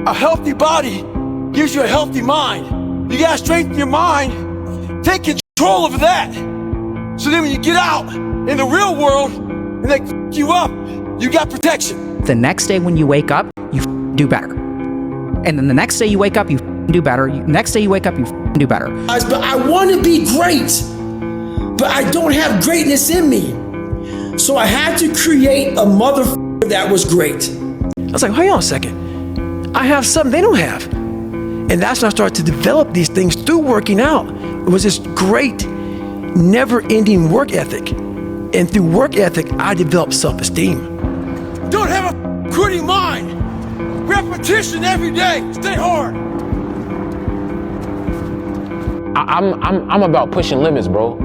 A healthy body gives you a healthy mind. You gotta strengthen your mind, take control of that. So then when you get out in the real world and they f you up, you got protection. The next day when you wake up, you do better. And then the next day you wake up, you do better. Next day you wake up, you do better. But I want to be great, but I don't have greatness in me. So I had to create a motherfucker that was great. I was like, hold on a second. I have something they don't have. And that's when I started to develop these things through working out. It was this great, never-ending work ethic. And through work ethic, I developed self-esteem. Don't have a quitting mind. Repetition every day. Stay hard. I'm about pushing limits, bro.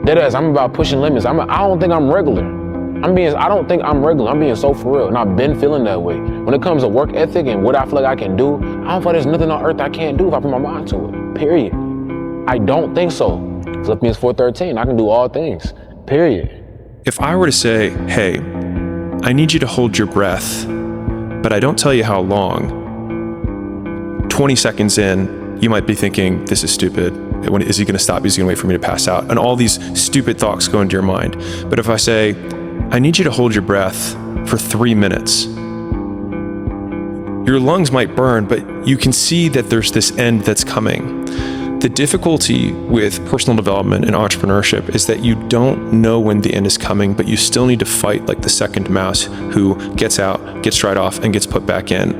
Deadass, I'm about pushing limits. I don't think I'm regular. I don't think I'm regular. I'm being so for real, and I've been feeling that way. When it comes to work ethic and what I feel like I can do, I don't feel like there's nothing on earth I can't do if I put my mind to it, period. I don't think so. Philippians 4:13, I can do all things, period. If I were to say, hey, I need you to hold your breath, but I don't tell you how long, 20 seconds in, you might be thinking, this is stupid. Is he gonna stop? Is he gonna wait for me to pass out? And all these stupid thoughts go into your mind. But if I say, I need you to hold your breath for 3 minutes, your lungs might burn, but you can see that there's this end that's coming. The difficulty with personal development and entrepreneurship is that you don't know when the end is coming, but you still need to fight like the second mouse who gets out, gets right off, and gets put back in.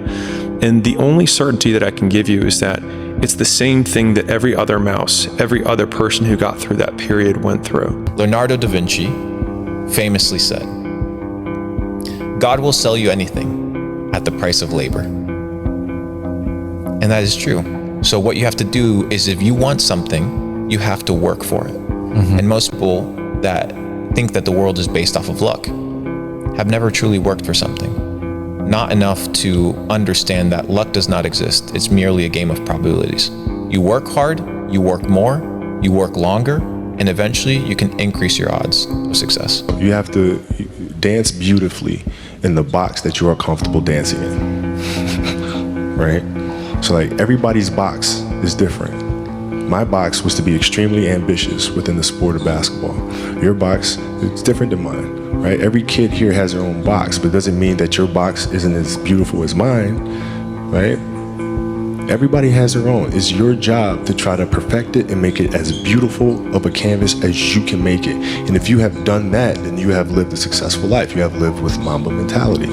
And the only certainty that I can give you is that it's the same thing that every other mouse, every other person who got through that period went through. Leonardo da Vinci famously said, God will sell you anything at the price of labor. And that is true. So what you have to do is, if you want something, you have to work for it. And most people that think that the world is based off of luck have never truly worked for something. Not enough to understand that luck does not exist. It's merely a game of probabilities. You work hard, you work more, you work longer, and eventually you can increase your odds of success. You have to dance beautifully in the box that you are comfortable dancing in, right? So like everybody's box is different. My box was to be extremely ambitious within the sport of basketball. Your box is different than mine, right? Every kid here has their own box, but it doesn't mean that your box isn't as beautiful as mine, right? Everybody has their own. It's your job to try to perfect it and make it as beautiful of a canvas as you can make it. And if you have done that, then you have lived a successful life. You have lived with Mamba mentality.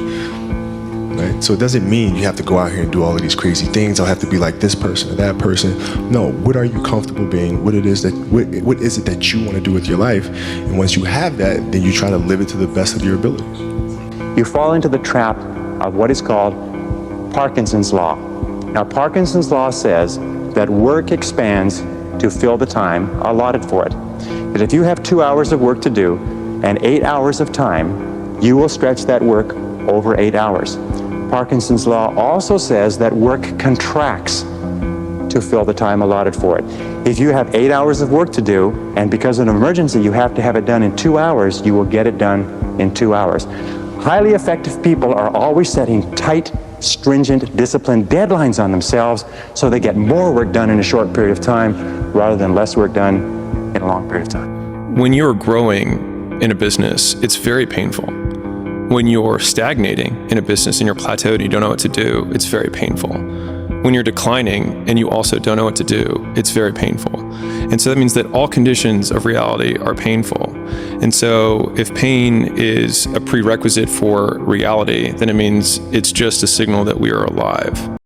Right? So it doesn't mean you have to go out here and do all of these crazy things. I'll have to be like this person or that person. No, what are you comfortable being? What is it that you want to do with your life? And once you have that, then you try to live it to the best of your ability. You fall into the trap of what is called Parkinson's law. Now, Parkinson's law says that work expands to fill the time allotted for it. That if you have 2 hours of work to do and 8 hours of time, you will stretch that work over 8 hours. Parkinson's law also says that work contracts to fill the time allotted for it. If you have 8 hours of work to do, and because of an emergency you have to have it done in 2 hours, you will get it done in 2 hours. Highly effective people are always setting tight, stringent, disciplined deadlines on themselves so they get more work done in a short period of time rather than less work done in a long period of time. When you're growing in a business, it's very painful. When you're stagnating in a business and you're plateaued and you don't know what to do, it's very painful. When you're declining and you also don't know what to do, it's very painful. And so that means that all conditions of reality are painful. And so if pain is a prerequisite for reality, then it means it's just a signal that we are alive.